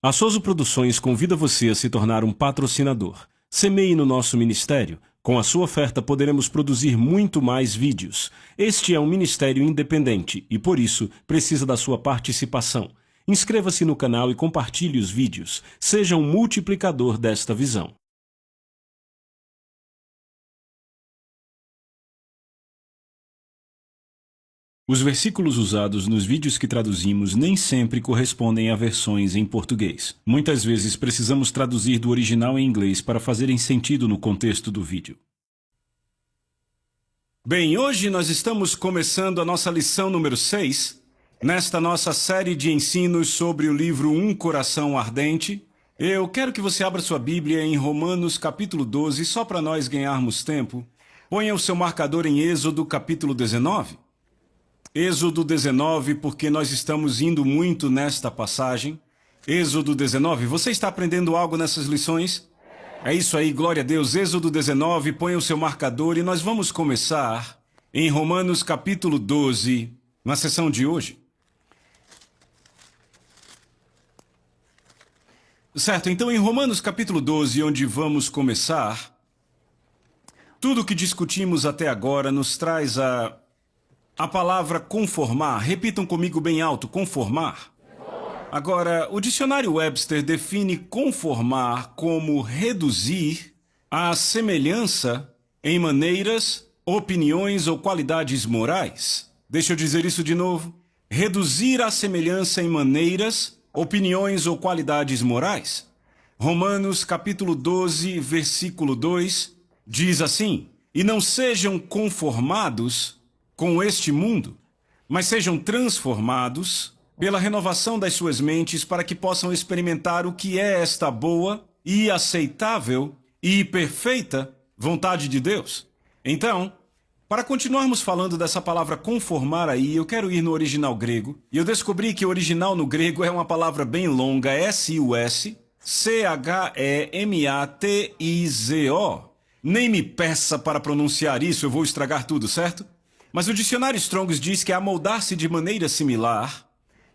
A Souza Produções convida você a se tornar um patrocinador. Semeie no nosso ministério. Com a sua oferta poderemos produzir muito mais vídeos. Este é um ministério independente e, por isso, precisa da sua participação. Inscreva-se no canal e compartilhe os vídeos. Seja um multiplicador desta visão. Os versículos usados nos vídeos que traduzimos nem sempre correspondem a versões em português. Muitas vezes precisamos traduzir do original em inglês para fazerem sentido no contexto do vídeo. Bem, hoje nós estamos começando a nossa lição número 6, nesta nossa série de ensinos sobre o livro Um Coração Ardente. Eu quero que você abra sua Bíblia em Romanos capítulo 12, só para nós ganharmos tempo. Ponha o seu marcador em Êxodo capítulo 19. Êxodo 19, porque nós estamos indo muito nesta passagem. Êxodo 19, você está aprendendo algo nessas lições? É isso aí, glória a Deus. Êxodo 19, ponha o seu marcador e nós vamos começar em Romanos capítulo 12, na sessão de hoje. Certo, então em Romanos capítulo 12, onde vamos começar, tudo o que discutimos até agora nos traz a palavra conformar. Repitam comigo bem alto, conformar. Agora, o dicionário Webster define conformar como reduzir a semelhança em maneiras, opiniões ou qualidades morais. Deixa eu dizer isso de novo. Reduzir a semelhança em maneiras, opiniões ou qualidades morais. Romanos capítulo 12, versículo 2, diz assim: E não sejam conformados com este mundo, mas sejam transformados pela renovação das suas mentes para que possam experimentar o que é esta boa e aceitável e perfeita vontade de Deus. Então, para continuarmos falando dessa palavra conformar aí, eu quero ir no original grego, e eu descobri que o original no grego é uma palavra bem longa, S-U-S-C-H-E-M-A-T-I-Z-O. Nem me peça para pronunciar isso, eu vou estragar tudo, certo? Mas o dicionário Strong's diz que é amoldar-se de maneira similar,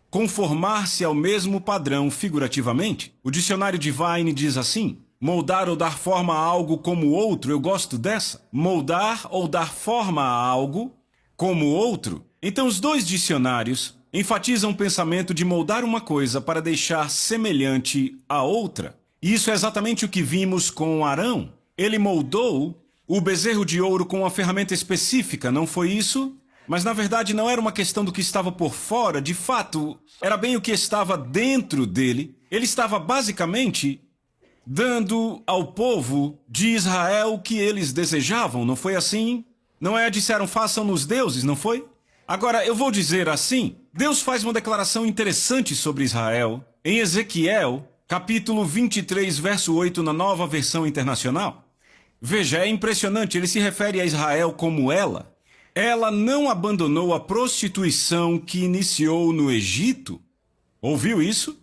conformar-se ao mesmo padrão figurativamente. O dicionário Divine diz assim: moldar ou dar forma a algo como outro. Eu gosto dessa. Moldar ou dar forma a algo como outro. Então os dois dicionários enfatizam o pensamento de moldar uma coisa para deixar semelhante a outra. E isso é exatamente o que vimos com Arão. Ele moldou o bezerro de ouro com uma ferramenta específica, não foi isso? Mas na verdade não era uma questão do que estava por fora, de fato, era bem o que estava dentro dele. Ele estava basicamente dando ao povo de Israel o que eles desejavam, não foi assim? Não é, disseram, façam-nos deuses, não foi? Agora, eu vou dizer assim, Deus faz uma declaração interessante sobre Israel em Ezequiel, capítulo 23, verso 8, na Nova Versão Internacional. Veja, é impressionante, ele se refere a Israel como ela. Ela não abandonou a prostituição que iniciou no Egito. Ouviu isso?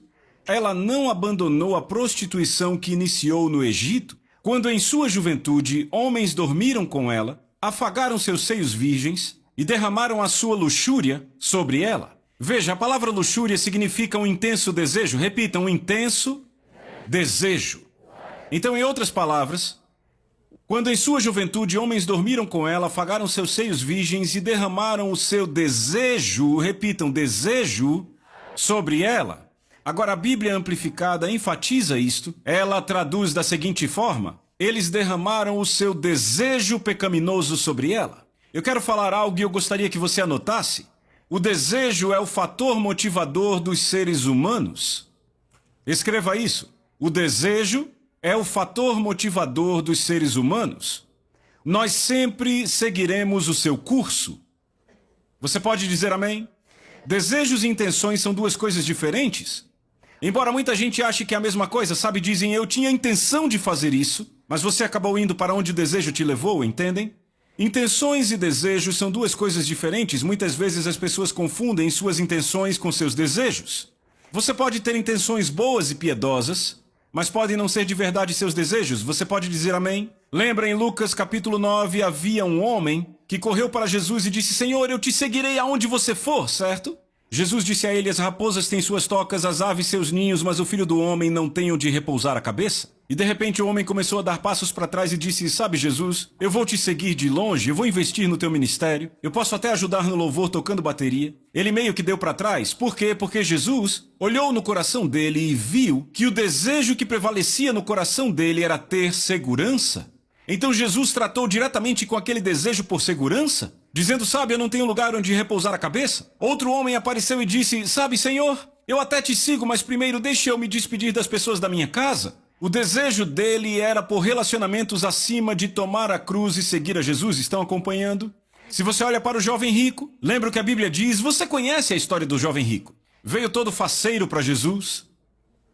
Ela não abandonou a prostituição que iniciou no Egito, quando em sua juventude homens dormiram com ela, afagaram seus seios virgens e derramaram a sua luxúria sobre ela. Veja, a palavra luxúria significa um intenso desejo. Repitam, um intenso desejo. Então, em outras palavras, quando em sua juventude homens dormiram com ela, afagaram seus seios virgens e derramaram o seu desejo, repitam, desejo, sobre ela. Agora a Bíblia Amplificada enfatiza isto. Ela traduz da seguinte forma: eles derramaram o seu desejo pecaminoso sobre ela. Eu quero falar algo e eu gostaria que você anotasse. O desejo é o fator motivador dos seres humanos. Escreva isso. O desejo é o fator motivador dos seres humanos. Nós sempre seguiremos o seu curso. Você pode dizer amém? Desejos e intenções são duas coisas diferentes. Embora muita gente ache que é a mesma coisa, sabe, dizem, eu tinha a intenção de fazer isso, mas você acabou indo para onde o desejo te levou, entendem? Intenções e desejos são duas coisas diferentes. Muitas vezes as pessoas confundem suas intenções com seus desejos. Você pode ter intenções boas e piedosas, mas podem não ser de verdade seus desejos. Você pode dizer amém? Lembra em Lucas capítulo 9, havia um homem que correu para Jesus e disse, Senhor, eu te seguirei aonde você for, certo? Jesus disse a ele, as raposas têm suas tocas, as aves seus ninhos, mas o filho do homem não tem onde repousar a cabeça? E de repente o homem começou a dar passos para trás e disse, sabe Jesus, eu vou te seguir de longe, eu vou investir no teu ministério, eu posso até ajudar no louvor tocando bateria. Ele meio que deu para trás. Por quê? Porque Jesus olhou no coração dele e viu que o desejo que prevalecia no coração dele era ter segurança. Então Jesus tratou diretamente com aquele desejo por segurança, dizendo, sabe, eu não tenho lugar onde repousar a cabeça. Outro homem apareceu e disse, sabe, Senhor, eu até te sigo, mas primeiro deixe eu me despedir das pessoas da minha casa. O desejo dele era por relacionamentos acima de tomar a cruz e seguir a Jesus. Estão acompanhando? Se você olha para o jovem rico, lembra o que a Bíblia diz? Você conhece a história do jovem rico? Veio todo faceiro para Jesus,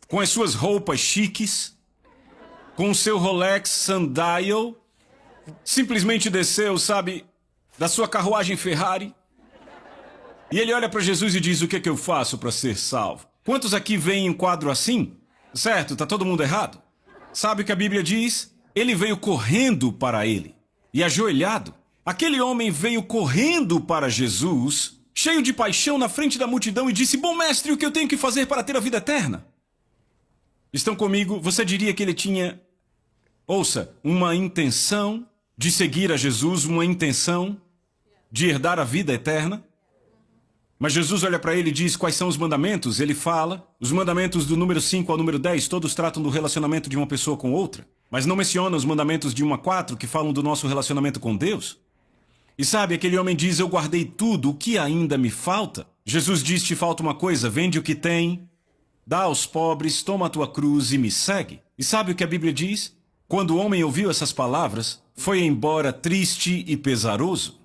com as suas roupas chiques, com o seu Rolex Sundial, simplesmente desceu, sabe, da sua carruagem Ferrari. E ele olha para Jesus e diz, o que é que eu faço para ser salvo? Quantos aqui veem um quadro assim? Certo, tá todo mundo errado? Sabe o que a Bíblia diz? Ele veio correndo para ele e ajoelhado. Aquele homem veio correndo para Jesus, cheio de paixão na frente da multidão e disse, bom mestre, o que eu tenho que fazer para ter a vida eterna? Estão comigo? Você diria que ele tinha, ouça, uma intenção de seguir a Jesus, uma intenção de herdar a vida eterna? Mas Jesus olha para ele e diz quais são os mandamentos. Ele fala, os mandamentos do número 5 ao número 10, todos tratam do relacionamento de uma pessoa com outra. Mas não menciona os mandamentos de 1 a 4, que falam do nosso relacionamento com Deus. E sabe, aquele homem diz, eu guardei tudo, o que ainda me falta? Jesus diz, te falta uma coisa, vende o que tem, dá aos pobres, toma a tua cruz e me segue. E sabe o que a Bíblia diz? Quando o homem ouviu essas palavras, foi embora triste e pesaroso.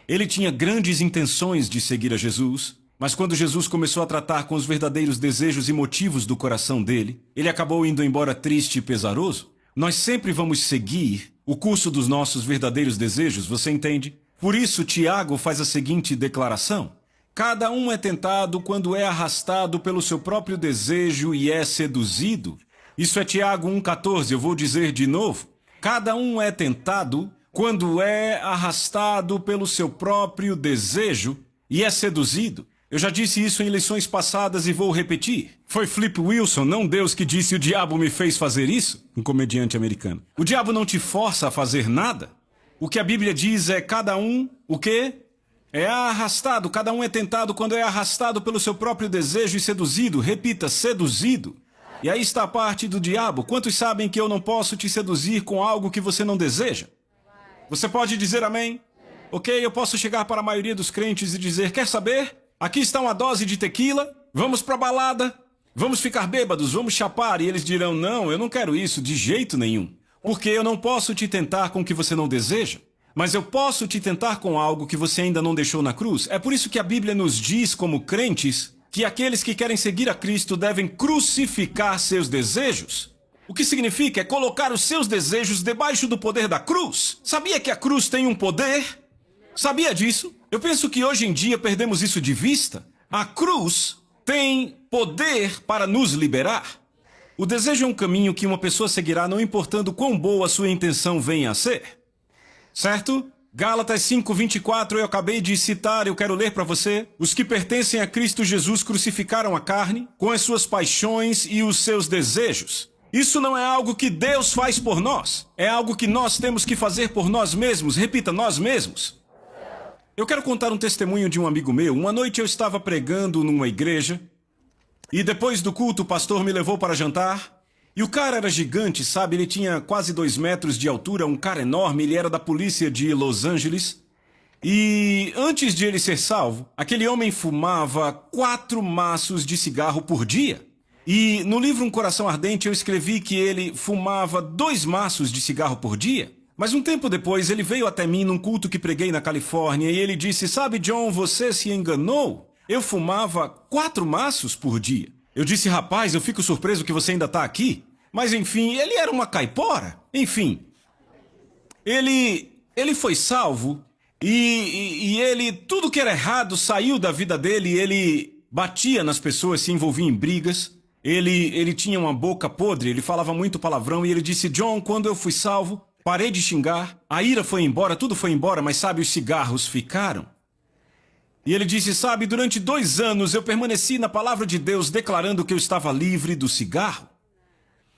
Ele tinha grandes intenções de seguir a Jesus, mas quando Jesus começou a tratar com os verdadeiros desejos e motivos do coração dele, ele acabou indo embora triste e pesaroso. Nós sempre vamos seguir o curso dos nossos verdadeiros desejos, você entende? Por isso, Tiago faz a seguinte declaração. Cada um é tentado quando é arrastado pelo seu próprio desejo e é seduzido. Isso é Tiago 1,14, eu vou dizer de novo. Cada um é tentado quando é arrastado pelo seu próprio desejo e é seduzido. Eu já disse isso em lições passadas e vou repetir. Foi Flip Wilson, não Deus, que disse o diabo me fez fazer isso? Um comediante americano. O diabo não te força a fazer nada. O que a Bíblia diz é cada um, o quê? É arrastado, cada um é tentado quando é arrastado pelo seu próprio desejo e seduzido. Repita, seduzido. E aí está a parte do diabo. Quantos sabem que eu não posso te seduzir com algo que você não deseja? Você pode dizer amém? Ok, eu posso chegar para a maioria dos crentes e dizer, quer saber? Aqui está uma dose de tequila, vamos para a balada, vamos ficar bêbados, vamos chapar. E eles dirão, não, eu não quero isso de jeito nenhum. Porque eu não posso te tentar com o que você não deseja, mas eu posso te tentar com algo que você ainda não deixou na cruz. É por isso que a Bíblia nos diz, como crentes, que aqueles que querem seguir a Cristo devem crucificar seus desejos. O que significa é colocar os seus desejos debaixo do poder da cruz. Sabia que a cruz tem um poder? Sabia disso? Eu penso que hoje em dia perdemos isso de vista. A cruz tem poder para nos liberar. O desejo é um caminho que uma pessoa seguirá não importando quão boa a sua intenção venha a ser. Certo? Gálatas 5:24 eu acabei de citar, eu quero ler para você. Os que pertencem a Cristo Jesus crucificaram a carne com as suas paixões e os seus desejos. Isso não é algo que Deus faz por nós. É algo que nós temos que fazer por nós mesmos. Repita, nós mesmos. Eu quero contar um testemunho de um amigo meu. Uma noite eu estava pregando numa igreja e depois do culto o pastor me levou para jantar. E o cara era gigante, sabe? Ele tinha quase 2 metros de altura, um cara enorme. Ele era da polícia de Los Angeles. E antes de ele ser salvo, aquele homem fumava 4 maços de cigarro por dia. E no livro Um Coração Ardente eu escrevi que ele fumava 2 maços de cigarro por dia. Mas um tempo depois ele veio até mim num culto que preguei na Califórnia e ele disse, sabe John, você se enganou? Eu fumava 4 maços por dia. Eu disse, rapaz, eu fico surpreso que você ainda está aqui. Mas enfim, ele era uma caipora. Enfim, ele foi salvo e ele, tudo que era errado saiu da vida dele. Ele batia nas pessoas, se envolvia em brigas. Ele tinha uma boca podre, ele falava muito palavrão e ele disse, John, quando eu fui salvo, parei de xingar, a ira foi embora, tudo foi embora, mas sabe, os cigarros ficaram. E ele disse, sabe, durante 2 anos eu permaneci na palavra de Deus declarando que eu estava livre do cigarro.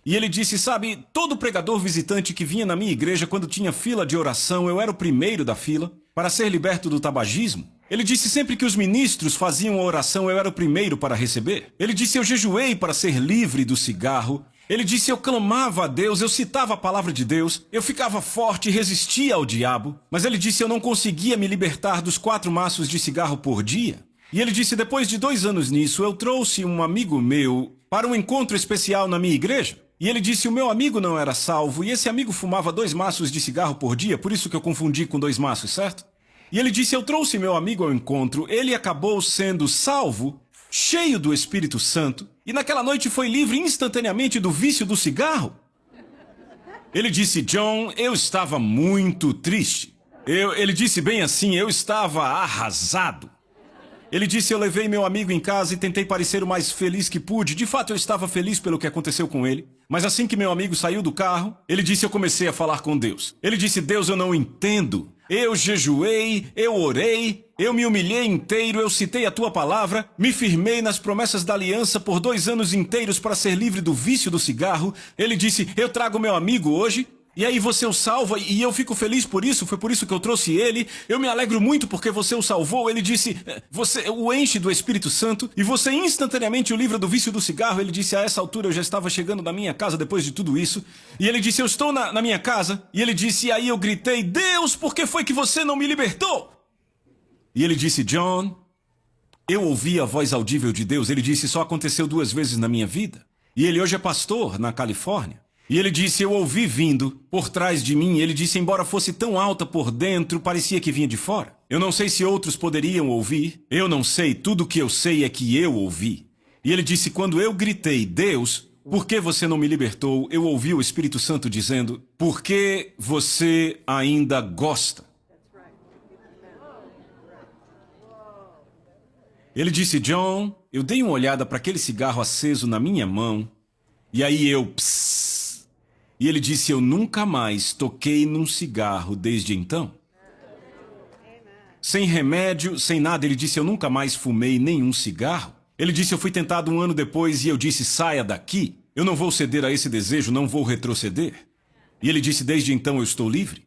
E ele disse, sabe, todo pregador visitante que vinha na minha igreja quando tinha fila de oração, eu era o primeiro da fila para ser liberto do tabagismo. Ele disse, sempre que os ministros faziam a oração, eu era o primeiro para receber. Ele disse, eu jejuei para ser livre do cigarro. Ele disse, eu clamava a Deus, eu citava a palavra de Deus, eu ficava forte e resistia ao diabo. Mas ele disse, eu não conseguia me libertar dos 4 maços de cigarro por dia. E ele disse, depois de 2 anos nisso, eu trouxe um amigo meu para um encontro especial na minha igreja. E ele disse, o meu amigo não era salvo, e esse amigo fumava 2 maços de cigarro por dia, por isso que eu confundi com 2 maços, certo? E ele disse, eu trouxe meu amigo ao encontro, ele acabou sendo salvo, cheio do Espírito Santo, e naquela noite foi livre instantaneamente do vício do cigarro. Ele disse, John, eu estava muito triste. Ele disse bem assim, eu estava arrasado. Ele disse, eu levei meu amigo em casa e tentei parecer o mais feliz que pude. De fato, eu estava feliz pelo que aconteceu com ele. Mas assim que meu amigo saiu do carro, ele disse, eu comecei a falar com Deus. Ele disse, Deus, eu não entendo. Eu jejuei, eu orei, eu me humilhei inteiro, eu citei a tua palavra, me firmei nas promessas da aliança por 2 anos inteiros para ser livre do vício do cigarro. Ele disse, eu trago meu amigo hoje, e aí você o salva, e eu fico feliz por isso, foi por isso que eu trouxe ele. Eu me alegro muito porque você o salvou. Ele disse, você o enche do Espírito Santo, e você instantaneamente o livra do vício do cigarro. Ele disse, a essa altura eu já estava chegando na minha casa depois de tudo isso. E ele disse, eu estou na minha casa. E ele disse, e aí eu gritei, Deus, por que foi que você não me libertou? E ele disse, John, eu ouvi a voz audível de Deus. Ele disse, só aconteceu 2 vezes na minha vida. E ele hoje é pastor na Califórnia. E ele disse, eu ouvi vindo por trás de mim. Ele disse, embora fosse tão alta por dentro, parecia que vinha de fora. Eu não sei se outros poderiam ouvir. Eu não sei, tudo o que eu sei é que eu ouvi. E ele disse, quando eu gritei, Deus, por que você não me libertou? Eu ouvi o Espírito Santo dizendo, por que você ainda gosta? Ele disse, John, eu dei uma olhada para aquele cigarro aceso na minha mão. E aí eu, psss. E ele disse, eu nunca mais toquei num cigarro desde então. Sem remédio, sem nada, ele disse, eu nunca mais fumei nenhum cigarro. Ele disse, eu fui tentado 1 ano depois e eu disse, saia daqui. Eu não vou ceder a esse desejo, não vou retroceder. E ele disse, desde então eu estou livre.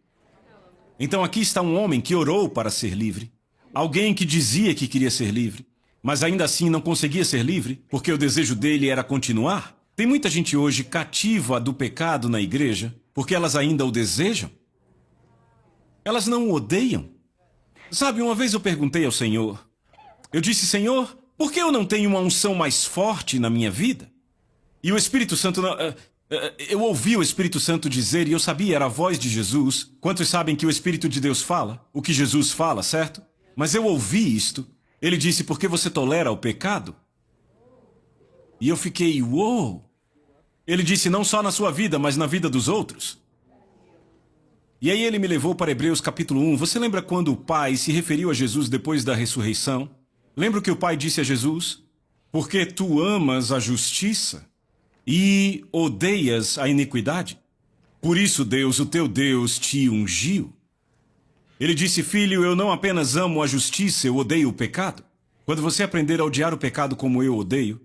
Então aqui está um homem que orou para ser livre. Alguém que dizia que queria ser livre, mas ainda assim não conseguia ser livre, porque o desejo dele era continuar. Tem muita gente hoje cativa do pecado na igreja, porque elas ainda o desejam. Elas não o odeiam. Sabe, uma vez eu perguntei ao Senhor, eu disse, Senhor, por que eu não tenho uma unção mais forte na minha vida? E o Espírito Santo, eu ouvi o Espírito Santo dizer, e eu sabia, era a voz de Jesus. Quantos sabem que o Espírito de Deus fala? O que Jesus fala, certo? Mas eu ouvi isto. Ele disse, por que você tolera o pecado? E eu fiquei, uou! Ele disse, não só na sua vida, mas na vida dos outros. E aí ele me levou para Hebreus capítulo 1. Você lembra quando o Pai se referiu a Jesus depois da ressurreição? Lembra o que o Pai disse a Jesus? Porque tu amas a justiça e odeias a iniquidade. Por isso Deus, o teu Deus, te ungiu. Ele disse, filho, eu não apenas amo a justiça, eu odeio o pecado. Quando você aprender a odiar o pecado como eu odeio,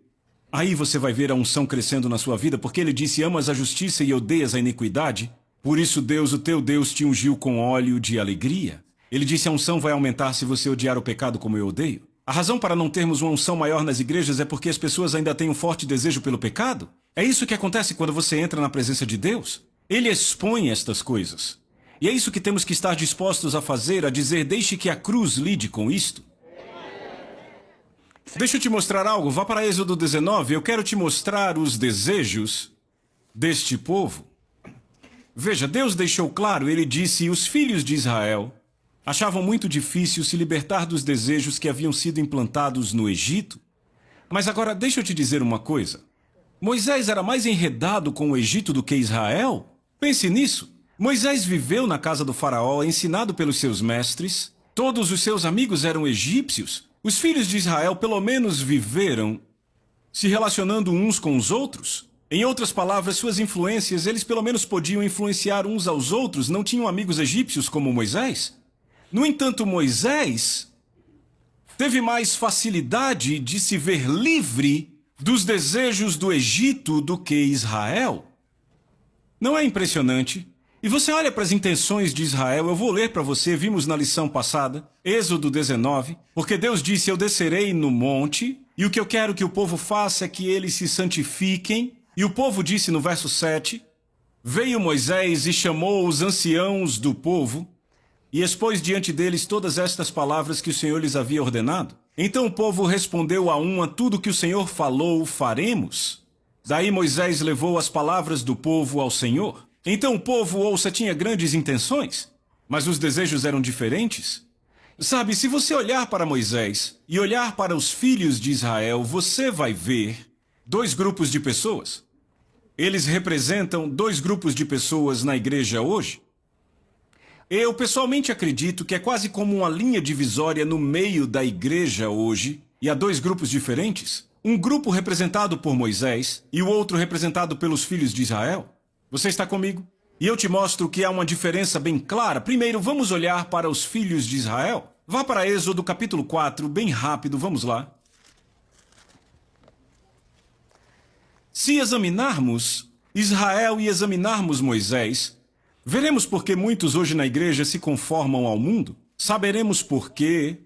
aí você vai ver a unção crescendo na sua vida, porque ele disse, amas a justiça e odeias a iniquidade. Por isso Deus, o teu Deus, te ungiu com óleo de alegria. Ele disse, a unção vai aumentar se você odiar o pecado como eu odeio. A razão para não termos uma unção maior nas igrejas é porque as pessoas ainda têm um forte desejo pelo pecado. É isso que acontece quando você entra na presença de Deus. Ele expõe estas coisas. E é isso que temos que estar dispostos a fazer, a dizer, deixe que a cruz lide com isto. Deixa eu te mostrar algo. Vá para Êxodo 19. Eu quero te mostrar os desejos deste povo. Veja, Deus deixou claro, ele disse, os filhos de Israel achavam muito difícil se libertar dos desejos que haviam sido implantados no Egito. Mas agora, deixa eu te dizer uma coisa. Moisés era mais enredado com o Egito do que Israel? Pense nisso. Moisés viveu na casa do faraó, ensinado pelos seus mestres. Todos os seus amigos eram egípcios. Os filhos de Israel pelo menos viveram se relacionando uns com os outros. Em outras palavras, suas influências, eles pelo menos podiam influenciar uns aos outros, não tinham amigos egípcios como Moisés. No entanto, Moisés teve mais facilidade de se ver livre dos desejos do Egito do que Israel. Não é impressionante? E você olha para as intenções de Israel, eu vou ler para você, vimos na lição passada, Êxodo 19, porque Deus disse, eu descerei no monte, e o que eu quero que o povo faça é que eles se santifiquem. E o povo disse no verso 7, veio Moisés e chamou os anciãos do povo, e expôs diante deles todas estas palavras que o Senhor lhes havia ordenado. Então o povo respondeu a tudo que o Senhor falou, faremos. Daí Moisés levou as palavras do povo ao Senhor. Então o povo, ouça, tinha grandes intenções, mas os desejos eram diferentes. Sabe, se você olhar para Moisés e olhar para os filhos de Israel, você vai ver dois grupos de pessoas. Eles representam dois grupos de pessoas na igreja hoje. Eu pessoalmente acredito que é quase como uma linha divisória no meio da igreja hoje, e há dois grupos diferentes. Um grupo representado por Moisés e o outro representado pelos filhos de Israel. Você está comigo? E eu te mostro que há uma diferença bem clara. Primeiro, vamos olhar para os filhos de Israel. Vá para Êxodo capítulo 4, bem rápido, vamos lá. Se examinarmos Israel e examinarmos Moisés, veremos por que muitos hoje na igreja se conformam ao mundo. Saberemos por que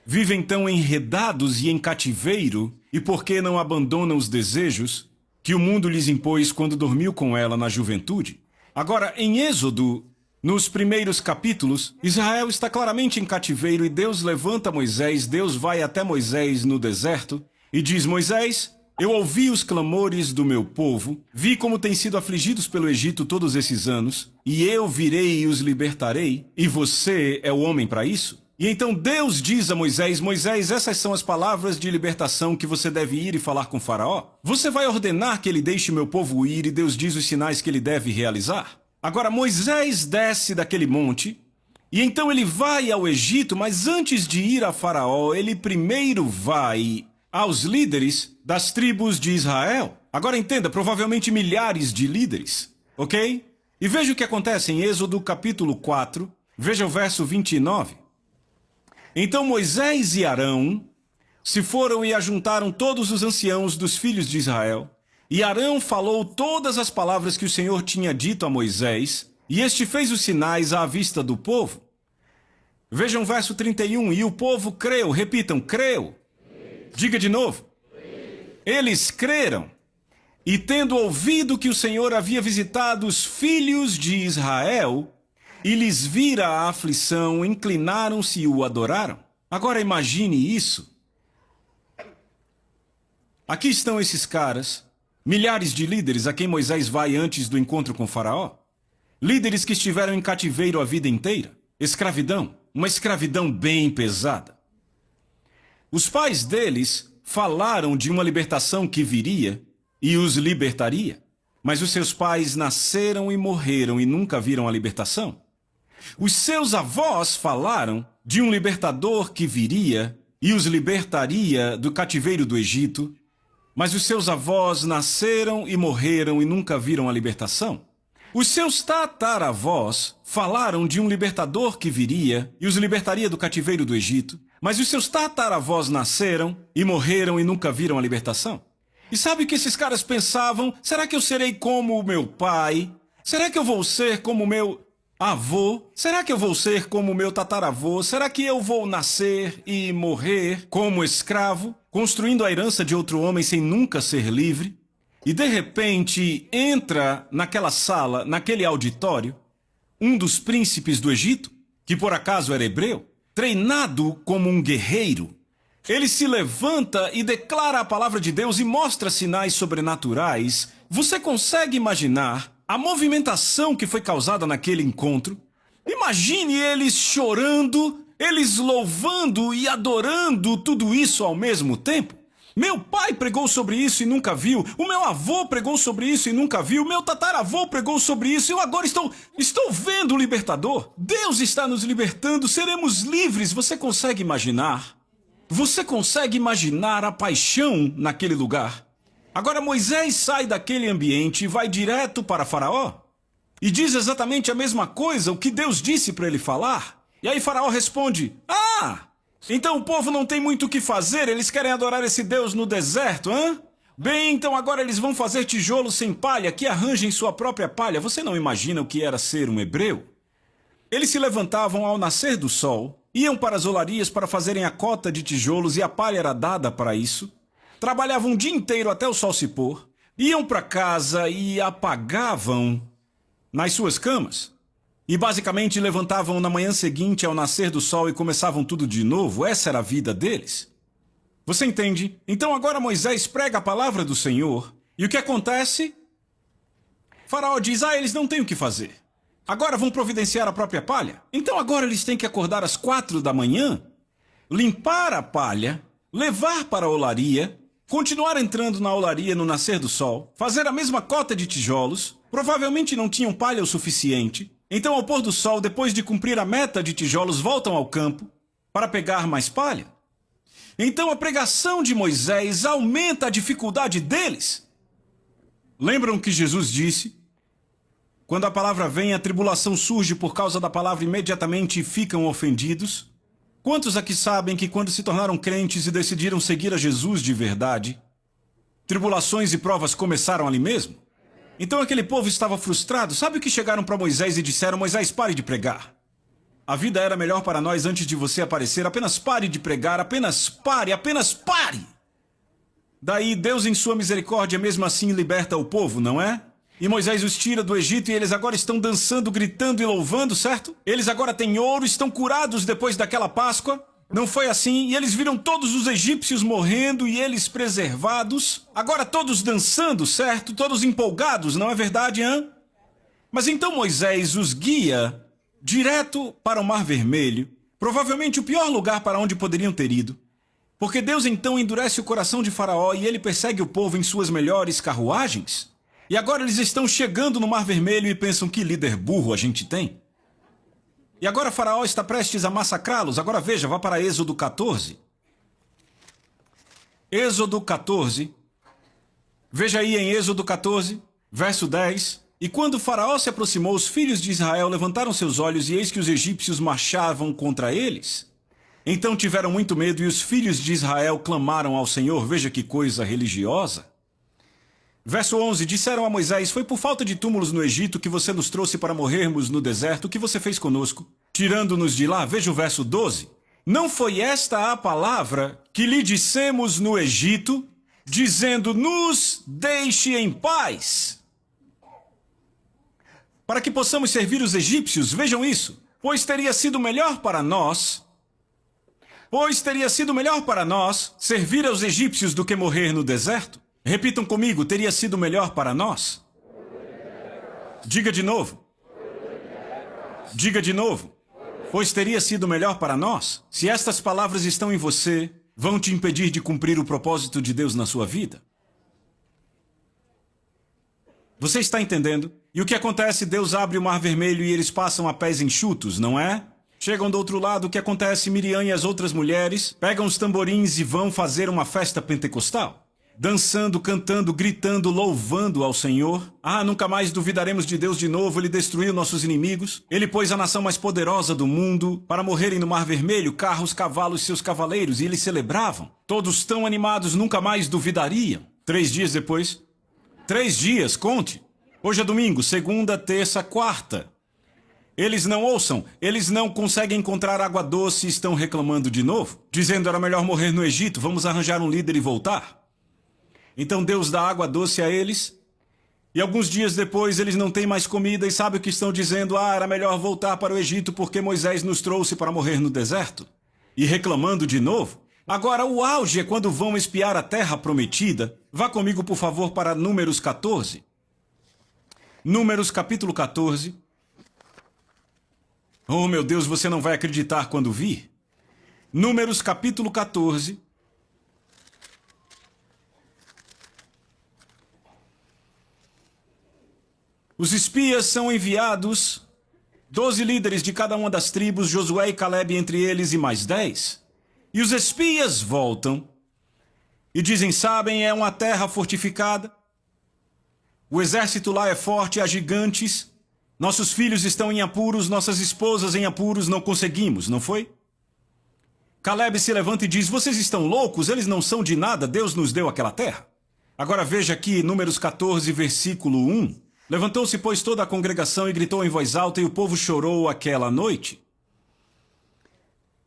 vivem tão enredados e em cativeiro e por que não abandonam os desejos que o mundo lhes impôs quando dormiu com ela na juventude. Agora, em Êxodo, nos primeiros capítulos, Israel está claramente em cativeiro e Deus levanta Moisés, Deus vai até Moisés no deserto e diz, Moisés, eu ouvi os clamores do meu povo, vi como têm sido afligidos pelo Egito todos esses anos, e eu virei e os libertarei, e você é o homem para isso? E então Deus diz a Moisés, Moisés, essas são as palavras de libertação que você deve ir e falar com Faraó. Você vai ordenar que ele deixe meu povo ir e Deus diz os sinais que ele deve realizar. Agora Moisés desce daquele monte e então ele vai ao Egito, mas antes de ir a Faraó, ele primeiro vai aos líderes das tribos de Israel. Agora entenda, provavelmente milhares de líderes, ok? E veja o que acontece em Êxodo capítulo 4, veja o verso 29. Então Moisés e Arão se foram e ajuntaram todos os anciãos dos filhos de Israel. E Arão falou todas as palavras que o Senhor tinha dito a Moisés, e este fez os sinais à vista do povo. Vejam o verso 31, e o povo creu, repitam, creu. Diga de novo. Eles creram, e tendo ouvido que o Senhor havia visitado os filhos de Israel, e lhes vira a aflição, inclinaram-se e o adoraram. Agora imagine isso. Aqui estão esses caras, milhares de líderes a quem Moisés vai antes do encontro com Faraó. Líderes que estiveram em cativeiro a vida inteira. Escravidão, uma escravidão bem pesada. Os pais deles falaram de uma libertação que viria e os libertaria. Mas os seus pais nasceram e morreram e nunca viram a libertação. Os seus avós falaram de um libertador que viria e os libertaria do cativeiro do Egito, mas os seus avós nasceram e morreram e nunca viram a libertação. Os seus tataravós falaram de um libertador que viria e os libertaria do cativeiro do Egito, mas os seus tataravós nasceram e morreram e nunca viram a libertação. E sabe o que esses caras pensavam? Será que eu serei como o meu pai? Será que eu vou ser como o meu avô? Será que eu vou ser como o meu tataravô? Será que eu vou nascer e morrer como escravo, construindo a herança de outro homem sem nunca ser livre? E de repente entra naquela sala, naquele auditório, um dos príncipes do Egito, que por acaso era hebreu, treinado como um guerreiro. Ele se levanta e declara a palavra de Deus e mostra sinais sobrenaturais. Você consegue imaginar a movimentação que foi causada naquele encontro? Imagine eles chorando, eles louvando e adorando tudo isso ao mesmo tempo. Meu pai pregou sobre isso e nunca viu. O meu avô pregou sobre isso e nunca viu. O meu tataravô pregou sobre isso. Eu agora estou vendo o libertador. Deus está nos libertando. Seremos livres. Você consegue imaginar? Você consegue imaginar a paixão naquele lugar? Agora Moisés sai daquele ambiente e vai direto para Faraó. E diz exatamente a mesma coisa, o que Deus disse para ele falar. E aí Faraó responde, Então o povo não tem muito o que fazer, eles querem adorar esse Deus no deserto, hã? Bem, então agora eles vão fazer tijolos sem palha, que arranjem sua própria palha. Você não imagina o que era ser um hebreu? Eles se levantavam ao nascer do sol, iam para as olarias para fazerem a cota de tijolos e a palha era dada para isso. Trabalhavam o dia inteiro até o sol se pôr, iam para casa e apagavam nas suas camas. E basicamente levantavam na manhã seguinte ao nascer do sol e começavam tudo de novo. Essa era a vida deles. Você entende? Então agora Moisés prega a palavra do Senhor. E o que acontece? Faraó diz, eles não têm o que fazer. Agora vão providenciar a própria palha. Então agora eles têm que acordar às 4 da manhã, limpar a palha, levar para a olaria, continuar entrando na olaria no nascer do sol, fazer a mesma cota de tijolos. Provavelmente não tinham palha o suficiente. Então, ao pôr do sol, depois de cumprir a meta de tijolos, voltam ao campo para pegar mais palha. Então, a pregação de Moisés aumenta a dificuldade deles. Lembram que Jesus disse? Quando a palavra vem, a tribulação surge por causa da palavra imediatamente e ficam ofendidos. Quantos aqui sabem que quando se tornaram crentes e decidiram seguir a Jesus de verdade, tribulações e provas começaram ali mesmo? Então aquele povo estava frustrado. Sabe o que chegaram para Moisés e disseram? Moisés, pare de pregar. A vida era melhor para nós antes de você aparecer. Apenas pare de pregar, apenas pare, apenas pare. Daí Deus em sua misericórdia mesmo assim liberta o povo, não é? E Moisés os tira do Egito e eles agora estão dançando, gritando e louvando, certo? Eles agora têm ouro, estão curados depois daquela Páscoa. Não foi assim? E eles viram todos os egípcios morrendo e eles preservados. Agora todos dançando, certo? Todos empolgados, não é verdade, hã? Mas então Moisés os guia direto para o Mar Vermelho, provavelmente o pior lugar para onde poderiam ter ido. Porque Deus então endurece o coração de Faraó e ele persegue o povo em suas melhores carruagens. E agora eles estão chegando no Mar Vermelho e pensam que líder burro a gente tem. E agora Faraó está prestes a massacrá-los. Agora veja, vá para Êxodo 14. Êxodo 14. Veja aí em Êxodo 14, verso 10. E quando Faraó se aproximou, os filhos de Israel levantaram seus olhos e eis que os egípcios marchavam contra eles. Então tiveram muito medo e os filhos de Israel clamaram ao Senhor. Veja que coisa religiosa. Verso 11, disseram a Moisés, foi por falta de túmulos no Egito que você nos trouxe para morrermos no deserto, o que você fez conosco, tirando-nos de lá. Veja o verso 12. Não foi esta a palavra que lhe dissemos no Egito, dizendo, nos deixe em paz, para que possamos servir os egípcios. Vejam isso. Pois teria sido melhor para nós servir aos egípcios do que morrer no deserto. Repitam comigo, teria sido melhor para nós? Diga de novo. Diga de novo. Pois teria sido melhor para nós? Se estas palavras estão em você, vão te impedir de cumprir o propósito de Deus na sua vida. Você está entendendo? E o que acontece? Deus abre o Mar Vermelho e eles passam a pés enxutos, não é? Chegam do outro lado, o que acontece? Miriam e as outras mulheres pegam os tamborins e vão fazer uma festa pentecostal. Dançando, cantando, gritando, louvando ao Senhor. Nunca mais duvidaremos de Deus de novo. Ele destruiu nossos inimigos. Ele pôs a nação mais poderosa do mundo para morrerem no Mar Vermelho, carros, cavalos e seus cavaleiros. E eles celebravam. Todos tão animados, nunca mais duvidariam. 3 dias depois. 3 dias, conte. Hoje é domingo, segunda, terça, quarta. Eles não ouçam, eles não conseguem encontrar água doce e estão reclamando de novo. Dizendo, era melhor morrer no Egito, vamos arranjar um líder e voltar. Então Deus dá água doce a eles, e alguns dias depois eles não têm mais comida e sabe o que estão dizendo? Era melhor voltar para o Egito porque Moisés nos trouxe para morrer no deserto. E reclamando de novo. Agora o auge é quando vão espiar a terra prometida. Vá comigo, por favor, para Números 14. Números capítulo 14. Oh meu Deus, você não vai acreditar quando vir. Números capítulo 14. Os espias são enviados, 12 líderes de cada uma das tribos, Josué e Calebe entre eles e mais 10. E os espias voltam e dizem, sabem, é uma terra fortificada, o exército lá é forte, há gigantes, nossos filhos estão em apuros, nossas esposas em apuros, não conseguimos, não foi? Calebe se levanta e diz: vocês estão loucos? Eles não são de nada, Deus nos deu aquela terra. Agora veja aqui, Números 14, versículo 1. Levantou-se, pois, toda a congregação e gritou em voz alta, e o povo chorou aquela noite.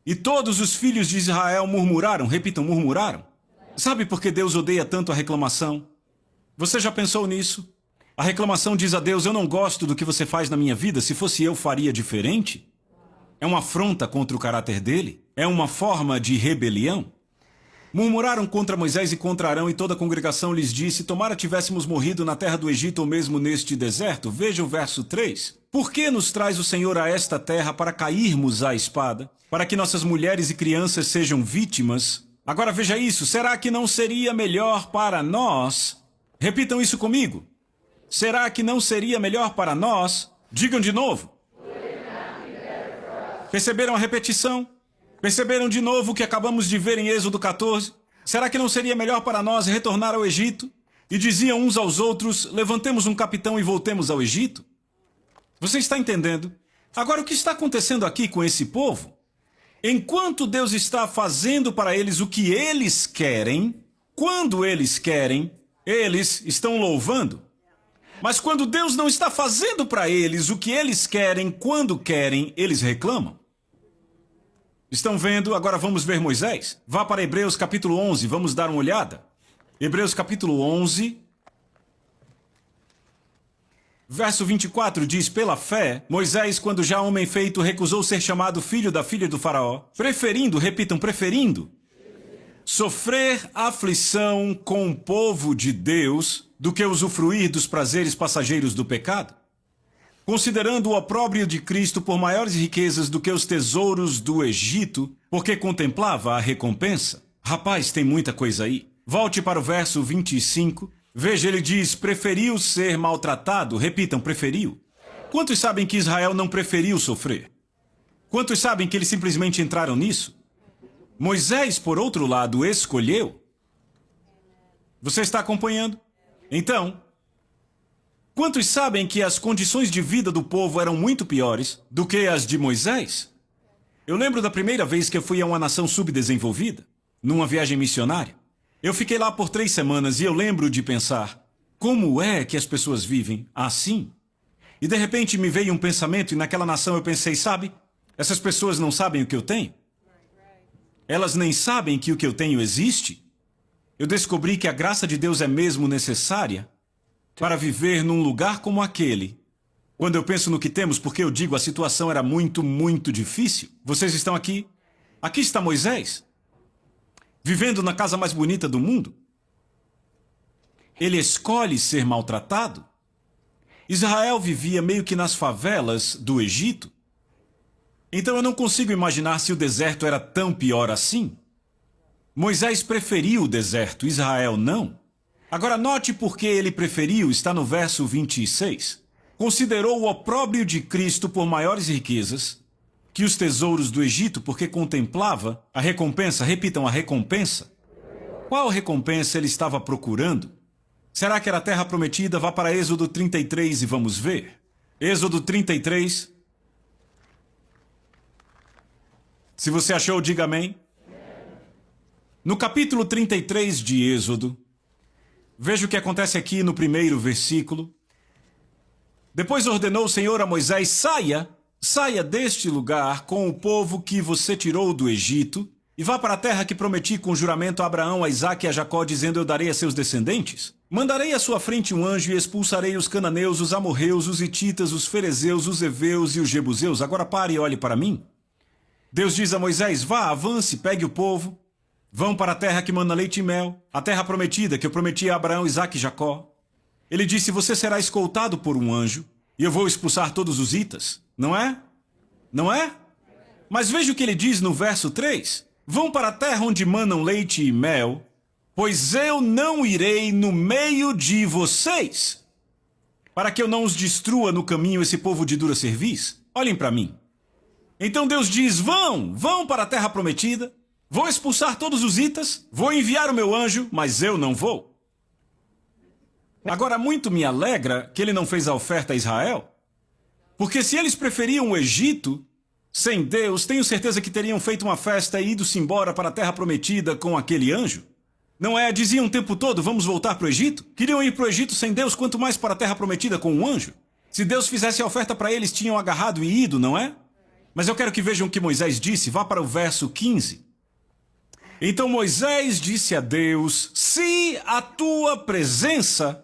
E todos os filhos de Israel murmuraram, repitam, murmuraram. Sabe por que Deus odeia tanto a reclamação? Você já pensou nisso? A reclamação diz a Deus: eu não gosto do que você faz na minha vida, se fosse eu faria diferente? É uma afronta contra o caráter dele? É uma forma de rebelião? Murmuraram contra Moisés e contra Arão, e toda a congregação lhes disse: tomara tivéssemos morrido na terra do Egito ou mesmo neste deserto. Veja o verso 3. Por que nos traz o Senhor a esta terra para cairmos à espada? Para que nossas mulheres e crianças sejam vítimas? Agora veja isso, será que não seria melhor para nós? Repitam isso comigo. Será que não seria melhor para nós? Digam de novo. Perceberam a repetição? Perceberam de novo o que acabamos de ver em Êxodo 14? Será que não seria melhor para nós retornar ao Egito? E diziam uns aos outros: levantemos um capitão e voltemos ao Egito? Você está entendendo? Agora, o que está acontecendo aqui com esse povo? Enquanto Deus está fazendo para eles o que eles querem, quando eles querem, eles estão louvando. Mas quando Deus não está fazendo para eles o que eles querem, quando querem, eles reclamam. Estão vendo? Agora vamos ver Moisés. Vá para Hebreus capítulo 11, vamos dar uma olhada. Hebreus capítulo 11, verso 24 diz: pela fé, Moisés, quando já homem feito, recusou ser chamado filho da filha do faraó, preferindo, repitam, preferindo, sofrer aflição com o povo de Deus do que usufruir dos prazeres passageiros do pecado, considerando o opróbrio de Cristo por maiores riquezas do que os tesouros do Egito, porque contemplava a recompensa. Rapaz, tem muita coisa aí. Volte para o verso 25. Veja, ele diz: preferiu ser maltratado. Repitam, preferiu. Quantos sabem que Israel não preferiu sofrer? Quantos sabem que eles simplesmente entraram nisso? Moisés, por outro lado, escolheu. Você está acompanhando? Então, quantos sabem que as condições de vida do povo eram muito piores do que as de Moisés? Eu lembro da primeira vez que eu fui a uma nação subdesenvolvida, numa viagem missionária. Eu fiquei lá por 3 semanas e eu lembro de pensar: como é que as pessoas vivem assim? E de repente me veio um pensamento, e naquela nação eu pensei: sabe, essas pessoas não sabem o que eu tenho. Elas nem sabem que o que eu tenho existe. Eu descobri que a graça de Deus é mesmo necessária para viver num lugar como aquele. Quando eu penso no que temos, porque eu digo, a situação era muito, muito difícil. Vocês estão aqui? Aqui está Moisés, vivendo na casa mais bonita do mundo. Ele escolhe ser maltratado. Israel vivia meio que nas favelas do Egito. Então eu não consigo imaginar se o deserto era tão pior assim. Moisés preferiu o deserto, Israel não. Agora note por que ele preferiu, está no verso 26. Considerou o opróbrio de Cristo por maiores riquezas que os tesouros do Egito, porque contemplava a recompensa. Repitam, a recompensa. Qual recompensa ele estava procurando? Será que era a terra prometida? Vá para Êxodo 33 e vamos ver. Êxodo 33. Se você achou, diga amém. No capítulo 33 de Êxodo, veja o que acontece aqui no primeiro versículo. Depois ordenou o Senhor a Moisés: saia deste lugar com o povo que você tirou do Egito e vá para a terra que prometi com juramento a Abraão, a Isaque e a Jacó, dizendo: eu darei a seus descendentes. Mandarei à sua frente um anjo e expulsarei os cananeus, os amorreus, os hititas, os ferezeus, os heveus e os jebuseus. Agora pare e olhe para mim. Deus diz a Moisés: vá, avance, pegue o povo. Vão para a terra que mana leite e mel, a terra prometida que eu prometi a Abraão, Isaque e Jacó. Ele disse: você será escoltado por um anjo e eu vou expulsar todos os hitas. Não é? Não é? Mas veja o que ele diz no verso 3. Vão para a terra onde manam leite e mel, pois eu não irei no meio de vocês, para que eu não os destrua no caminho esse povo de dura cerviz. Olhem para mim. Então Deus diz: vão para a terra prometida, vou expulsar todos os hitas, vou enviar o meu anjo, mas eu não vou. Agora, muito me alegra que ele não fez a oferta a Israel, porque se eles preferiam o Egito, sem Deus, tenho certeza que teriam feito uma festa e ido-se embora para a terra prometida com aquele anjo. Não é? Diziam o tempo todo, vamos voltar para o Egito? Queriam ir para o Egito sem Deus, quanto mais para a terra prometida com um anjo. Se Deus fizesse a oferta para eles, tinham agarrado e ido, não é? Mas eu quero que vejam o que Moisés disse. Vá para o verso 15. Então Moisés disse a Deus, se a tua presença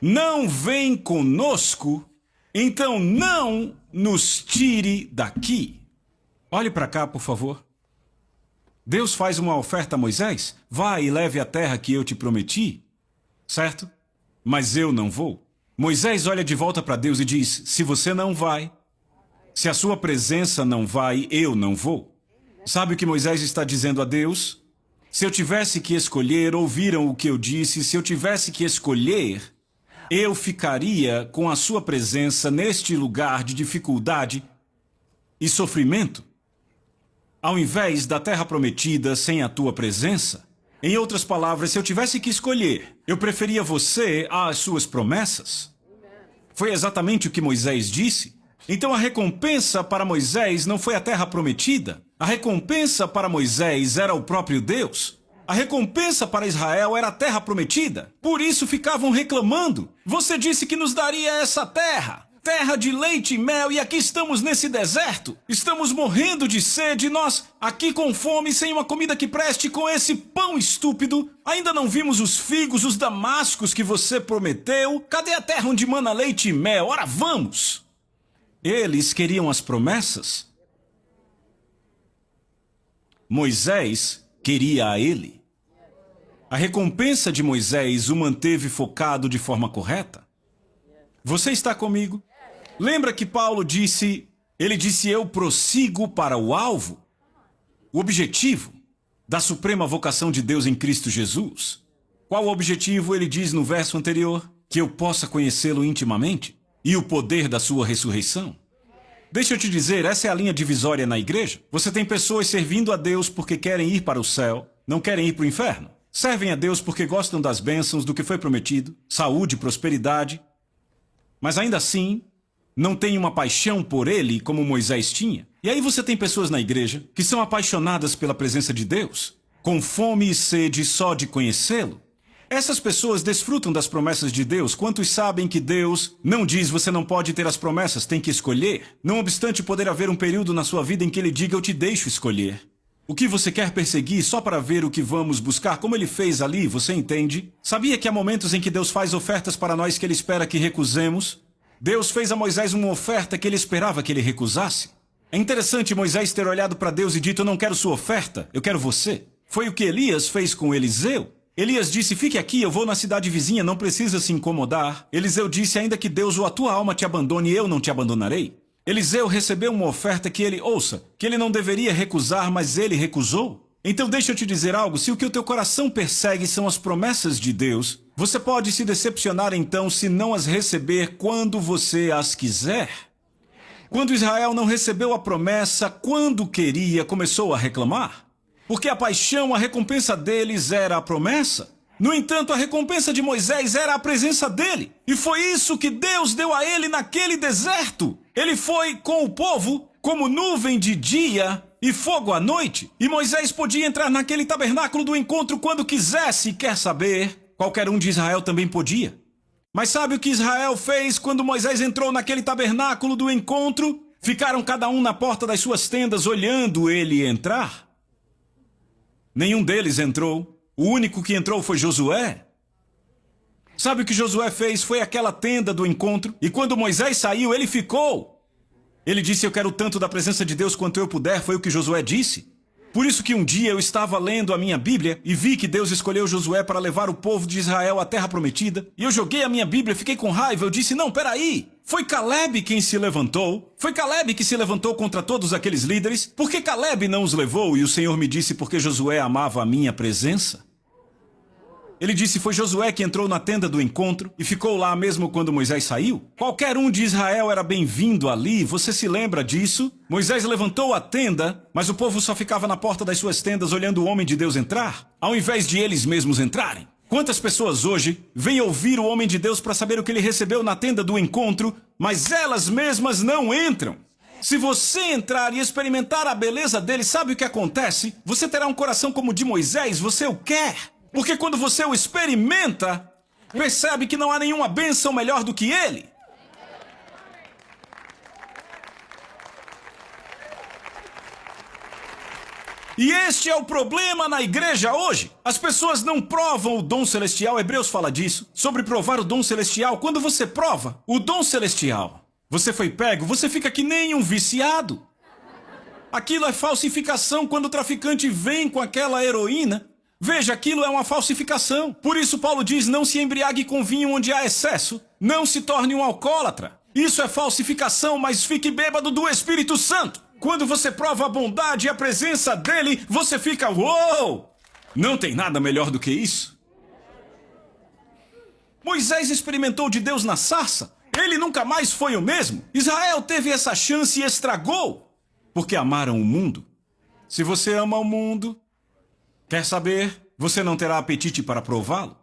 não vem conosco, então não nos tire daqui. Olhe para cá, por favor. Deus faz uma oferta a Moisés. Vá e leve a terra que eu te prometi. Certo? Mas eu não vou. Moisés olha de volta para Deus e diz, se você não vai, se a sua presença não vai, eu não vou. Sabe o que Moisés está dizendo a Deus? Se eu tivesse que escolher, ouviram o que eu disse, se eu tivesse que escolher, eu ficaria com a sua presença neste lugar de dificuldade e sofrimento, ao invés da terra prometida sem a tua presença. Em outras palavras, se eu tivesse que escolher, eu preferia você às suas promessas. Foi exatamente o que Moisés disse. Então a recompensa para Moisés não foi a terra prometida. A recompensa para Moisés era o próprio Deus. A recompensa para Israel era a terra prometida. Por isso ficavam reclamando. Você disse que nos daria essa terra. Terra de leite e mel, e aqui estamos nesse deserto. Estamos morrendo de sede, nós aqui com fome, sem uma comida que preste, com esse pão estúpido. Ainda não vimos os figos, os damascos que você prometeu. Cadê a terra onde mana leite e mel? Ora, vamos! Eles queriam as promessas. Moisés queria a ele. A recompensa de Moisés o manteve focado de forma correta. Você está comigo? Lembra que Paulo disse, ele disse, eu prossigo para o alvo, o objetivo da suprema vocação de Deus em Cristo Jesus. Qual o objetivo? Ele diz no verso anterior, que eu possa conhecê-lo intimamente e o poder da sua ressurreição. Deixa eu te dizer, essa é a linha divisória na igreja. Você tem pessoas servindo a Deus porque querem ir para o céu, não querem ir para o inferno. Servem a Deus porque gostam das bênçãos, do que foi prometido, saúde, prosperidade, mas ainda assim não têm uma paixão por Ele como Moisés tinha. E aí você tem pessoas na igreja que são apaixonadas pela presença de Deus, com fome e sede só de conhecê-lo. Essas pessoas desfrutam das promessas de Deus. Quantos sabem que Deus não diz você não pode ter as promessas, tem que escolher? Não obstante poder haver um período na sua vida em que Ele diga eu te deixo escolher. O que você quer perseguir só para ver o que vamos buscar, como Ele fez ali, você entende? Sabia que há momentos em que Deus faz ofertas para nós que Ele espera que recusemos? Deus fez a Moisés uma oferta que Ele esperava que ele recusasse. É interessante Moisés ter olhado para Deus e dito, eu não quero sua oferta, eu quero você. Foi o que Elias fez com Eliseu. Elias disse, fique aqui, eu vou na cidade vizinha, não precisa se incomodar. Eliseu disse, ainda que Deus ou a tua alma te abandone, eu não te abandonarei. Eliseu recebeu uma oferta que que ele não deveria recusar, mas ele recusou. Então deixa eu te dizer algo, se o que o teu coração persegue são as promessas de Deus, você pode se decepcionar então se não as receber quando você as quiser. Quando Israel não recebeu a promessa, quando queria, começou a reclamar. Porque a paixão, a recompensa deles era a promessa. No entanto, a recompensa de Moisés era a presença dele. E foi isso que Deus deu a ele naquele deserto. Ele foi com o povo como nuvem de dia e fogo à noite. E Moisés podia entrar naquele tabernáculo do encontro quando quisesse. Quer saber? Qualquer um de Israel também podia. Mas sabe o que Israel fez quando Moisés entrou naquele tabernáculo do encontro? Ficaram cada um na porta das suas tendas olhando ele entrar. Nenhum deles entrou. O único que entrou foi Josué. Sabe o que Josué fez? Foi aquela tenda do encontro. E quando Moisés saiu, ele ficou. Ele disse, eu quero tanto da presença de Deus quanto eu puder. Foi o que Josué disse. Por isso que um dia eu estava lendo a minha Bíblia e vi que Deus escolheu Josué para levar o povo de Israel à terra prometida. E eu joguei a minha Bíblia, fiquei com raiva. Eu disse, não, peraí. Foi Caleb quem se levantou. Foi Caleb que se levantou contra todos aqueles líderes. Por que Caleb não os levou? E o Senhor me disse, porque Josué amava a minha presença. Ele disse, foi Josué que entrou na tenda do encontro e ficou lá mesmo quando Moisés saiu. Qualquer um de Israel era bem-vindo ali, você se lembra disso? Moisés levantou a tenda, mas o povo só ficava na porta das suas tendas olhando o homem de Deus entrar, ao invés de eles mesmos entrarem. Quantas pessoas hoje vêm ouvir o homem de Deus para saber o que ele recebeu na tenda do encontro, mas elas mesmas não entram? Se você entrar e experimentar a beleza dele, sabe o que acontece? Você terá um coração como o de Moisés, você o quer. Porque quando você o experimenta, percebe que não há nenhuma bênção melhor do que ele. E este é o problema na igreja hoje. As pessoas não provam o dom celestial. Hebreus fala disso, sobre provar o dom celestial. Quando você prova o dom celestial, você foi pego, você fica que nem um viciado. Aquilo é falsificação. Quando o traficante vem com aquela heroína, veja, aquilo é uma falsificação. Por isso Paulo diz, não se embriague com vinho onde há excesso. Não se torne um alcoólatra. Isso é falsificação, mas fique bêbado do Espírito Santo. Quando você prova a bondade e a presença dele, você fica, uou! Não tem nada melhor do que isso. Moisés experimentou de Deus na sarça. Ele nunca mais foi o mesmo. Israel teve essa chance e estragou, porque amaram o mundo. Se você ama o mundo, quer saber, você não terá apetite para prová-lo.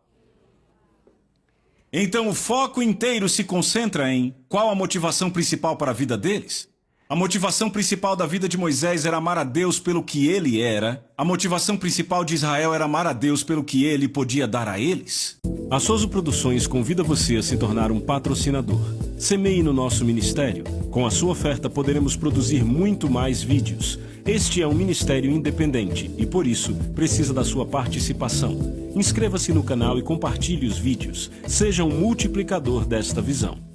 Então o foco inteiro se concentra em qual a motivação principal para a vida deles. A motivação principal da vida de Moisés era amar a Deus pelo que ele era. A motivação principal de Israel era amar a Deus pelo que ele podia dar a eles. A Soso Produções convida você a se tornar um patrocinador. Semeie no nosso ministério. Com a sua oferta poderemos produzir muito mais vídeos. Este é um ministério independente e, por isso, precisa da sua participação. Inscreva-se no canal e compartilhe os vídeos. Seja um multiplicador desta visão.